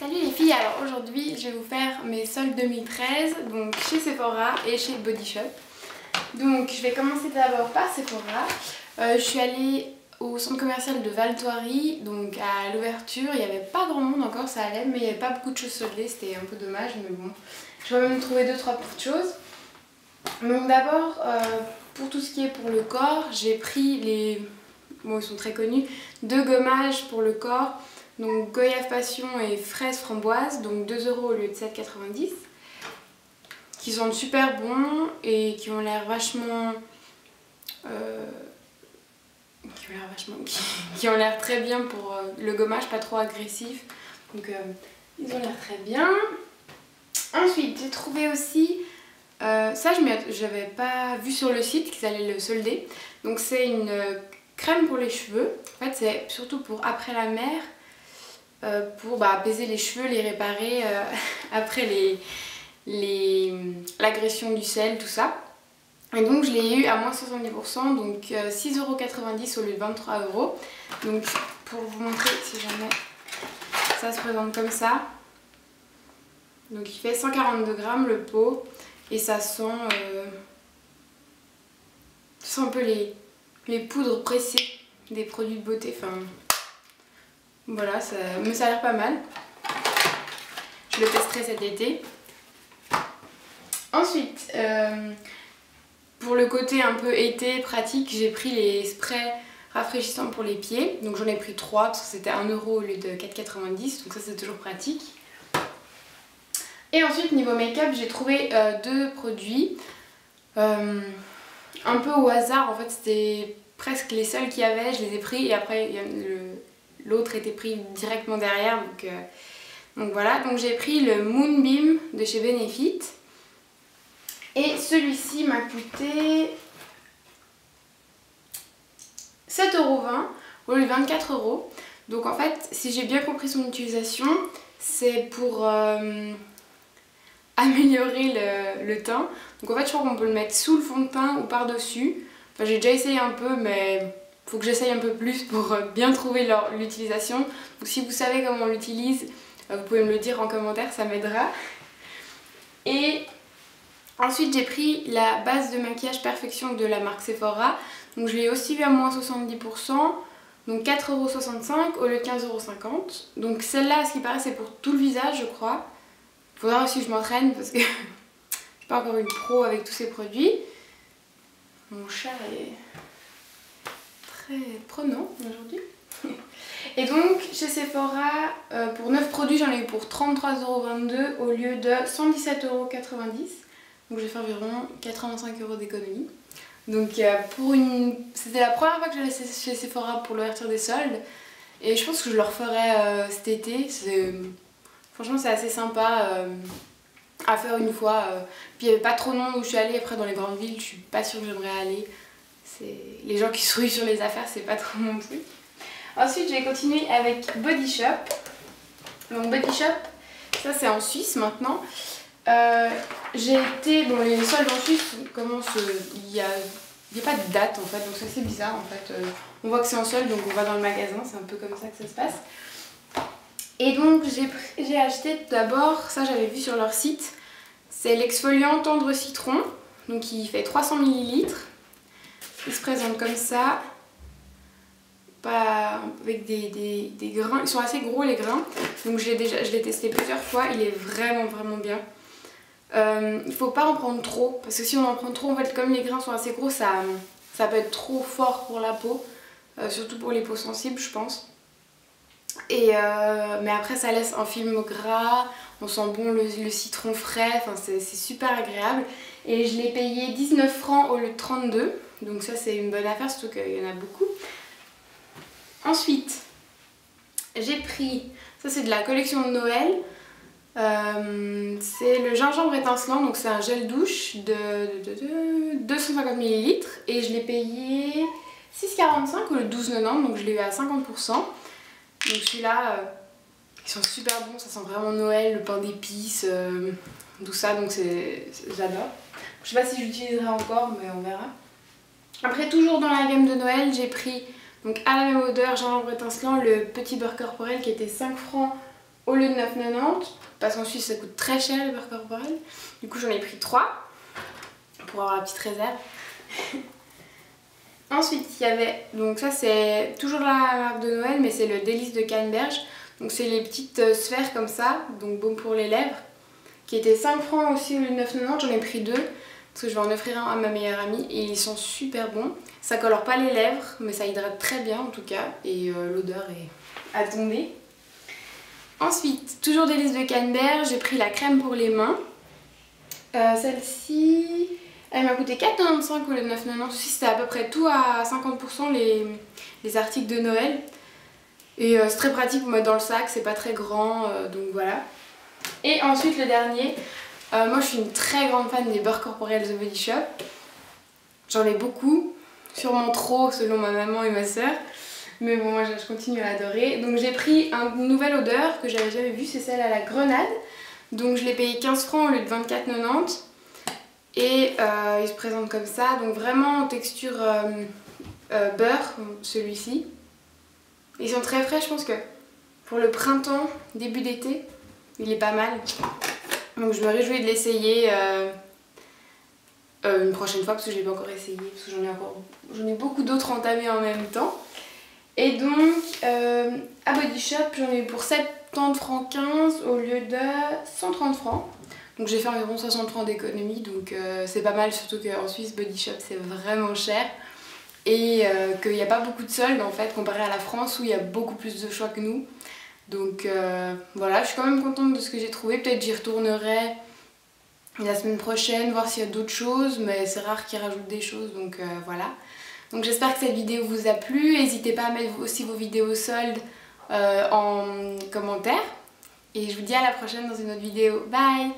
Salut les filles, alors aujourd'hui je vais vous faire mes soldes 2013, donc chez Sephora et chez Body Shop. Donc je vais commencer d'abord par Sephora. Je suis allée au centre commercial de Val Thoiry, donc à l'ouverture, il n'y avait pas grand monde encore, ça allait, mais il n'y avait pas beaucoup de choses soldées, c'était un peu dommage, mais bon. Je vais même trouver 2-3 petites choses. Donc d'abord, pour tout ce qui est pour le corps, j'ai pris les... Bon, ils sont très connus, 2 gommages pour le corps. Donc goyave passion et fraise framboise, donc 2 € au lieu de 7,90 €, qui sont super bons et qui ont l'air vachement... qui ont l'air très bien pour le gommage, pas trop agressif. Donc ils ont l'air très bien. Ensuite j'ai trouvé aussi, ça je n'avais pas vu sur le site qu'ils allaient le solder. Donc c'est une crème pour les cheveux. En fait c'est surtout pour après la mer. Pour apaiser les cheveux, les réparer après l'agression du sel, tout ça. Et donc je l'ai eu à moins 70%, donc 6,90 € au lieu de 23 €. Donc pour vous montrer si jamais, ça se présente comme ça. Donc il fait 142 grammes le pot et ça sent un peu les poudres pressées des produits de beauté. Enfin, voilà, mais ça a l'air pas mal. Je le testerai cet été. Ensuite, pour le côté un peu été pratique, j'ai pris les sprays rafraîchissants pour les pieds. Donc j'en ai pris 3 parce que c'était 1 € au lieu de 4,90 €. Donc ça c'est toujours pratique. Et ensuite niveau make-up, j'ai trouvé 2 produits. Un peu au hasard, en fait c'était presque les seuls qu'il y avait. Je les ai pris et après il y a l'autre était pris directement derrière, donc voilà. Donc j'ai pris le Moonbeam de chez Benefit et celui-ci m'a coûté 7,20 € au lieu de 24 €. Donc en fait, si j'ai bien compris son utilisation, c'est pour améliorer le teint. Donc en fait je crois qu'on peut le mettre sous le fond de teint ou par dessus. Enfin j'ai déjà essayé un peu, mais faut que j'essaye un peu plus pour bien trouver l'utilisation. Donc si vous savez comment on l'utilise, vous pouvez me le dire en commentaire, ça m'aidera. Et ensuite j'ai pris la base de maquillage Perfection de la marque Sephora. Donc je l'ai aussi eu à moins 70%, donc 4,65 € au lieu de 15,50 €. Donc celle-là, à ce qui paraît, c'est pour tout le visage je crois. Faudra aussi que je m'entraîne parce que je suis pas encore une pro avec tous ces produits. Mon chat est très prenant aujourd'hui. Et donc chez Sephora, pour 9 produits, j'en ai eu pour 33,22 € au lieu de 117,90 €. Donc j'ai fait environ 85 € d'économie. Donc c'était la première fois que j'allais chez Sephora pour l'ouverture des soldes. Et je pense que je le referai cet été. Franchement c'est assez sympa à faire une fois. Puis il n'y avait pas trop de monde où je suis allée. Après dans les grandes villes, je suis pas sûre que j'aimerais aller. Les gens qui se ruent sur les affaires, c'est pas trop mon truc. Ensuite, je vais continuer avec Body Shop. Donc Body Shop, ça c'est en Suisse maintenant. J'ai été... Bon, les soldes en Suisse commencent... Il n'y a pas de date en fait, donc c'est assez bizarre en fait. On voit que c'est en solde, donc on va dans le magasin, c'est un peu comme ça que ça se passe. Et donc j'ai acheté tout d'abord, ça j'avais vu sur leur site, c'est l'exfoliant tendre citron. Donc il fait 300 ml. Il se présente comme ça, pas avec des grains, ils sont assez gros les grains, donc je l'ai testé plusieurs fois, il est vraiment bien. Il faut pas en prendre trop, parce que si on en prend trop, en fait comme les grains sont assez gros, ça peut être trop fort pour la peau, surtout pour les peaux sensibles je pense. Mais après ça laisse un film gras, on sent bon le citron frais, enfin c'est super agréable. Et je l'ai payé 19 francs au lieu de 32, donc ça c'est une bonne affaire, surtout qu'il y en a beaucoup. Ensuite j'ai pris, ça c'est de la collection de Noël, c'est le gingembre étincelant, donc c'est un gel douche de 250 ml et je l'ai payé 6,45 € au lieu de 12,90 €, donc je l'ai eu à 50%. Donc celui-là, ils sont super bons, ça sent vraiment Noël, le pain d'épices, tout ça, donc j'adore. Je sais pas si j'utiliserai encore, mais on verra. Après, toujours dans la gamme de Noël, j'ai pris, donc à la même odeur, gingembre étincelant, le petit beurre corporel qui était 5 francs au lieu de 9,90 parce qu'en Suisse ça coûte très cher les beurres corporels. Du coup j'en ai pris 3 pour avoir la petite réserve. Ensuite il y avait, donc ça c'est toujours la marque de Noël mais c'est le Délice de Canneberge. Donc c'est les petites sphères comme ça, donc baume pour les lèvres, qui étaient 5 francs aussi au lieu de 9,90, j'en ai pris 2 parce que je vais en offrir un à ma meilleure amie et ils sont super bons. Ça colore pas les lèvres mais ça hydrate très bien en tout cas et l'odeur est à tomber. Ensuite, toujours Délice de Canneberge, j'ai pris la crème pour les mains. Celle-ci, elle m'a coûté 4,95 au lieu de 9,90. Aussi c'était à peu près tout à 50% les articles de Noël. Et c'est très pratique pour mettre dans le sac, c'est pas très grand, donc voilà. Et ensuite le dernier, moi je suis une très grande fan des beurres corporels The Body Shop. J'en ai beaucoup, sûrement trop selon ma maman et ma soeur. Mais bon, moi je continue à adorer. Donc j'ai pris une nouvelle odeur que j'avais jamais vue, c'est celle à la grenade. Donc je l'ai payé 15 francs au lieu de 24,90. Et il se présente comme ça, donc vraiment en texture beurre, celui-ci. Ils sont très frais, je pense que pour le printemps, début d'été, il est pas mal. Donc je me réjouis de l'essayer une prochaine fois parce que je l'ai pas encore essayé, parce que j'en ai beaucoup d'autres entamés en même temps. Et donc à Body Shop, j'en ai eu pour 70 francs 15 au lieu de 130 francs. Donc j'ai fait environ 60 francs d'économie, donc c'est pas mal, surtout qu'en Suisse Body Shop c'est vraiment cher. Et qu'il n'y a pas beaucoup de soldes en fait comparé à la France où il y a beaucoup plus de choix que nous. Donc voilà, je suis quand même contente de ce que j'ai trouvé. Peut-être j'y retournerai la semaine prochaine, voir s'il y a d'autres choses, mais c'est rare qu'ils rajoutent des choses, donc voilà. Donc j'espère que cette vidéo vous a plu. N'hésitez pas à mettre aussi vos vidéos soldes en commentaire. Et je vous dis à la prochaine dans une autre vidéo. Bye!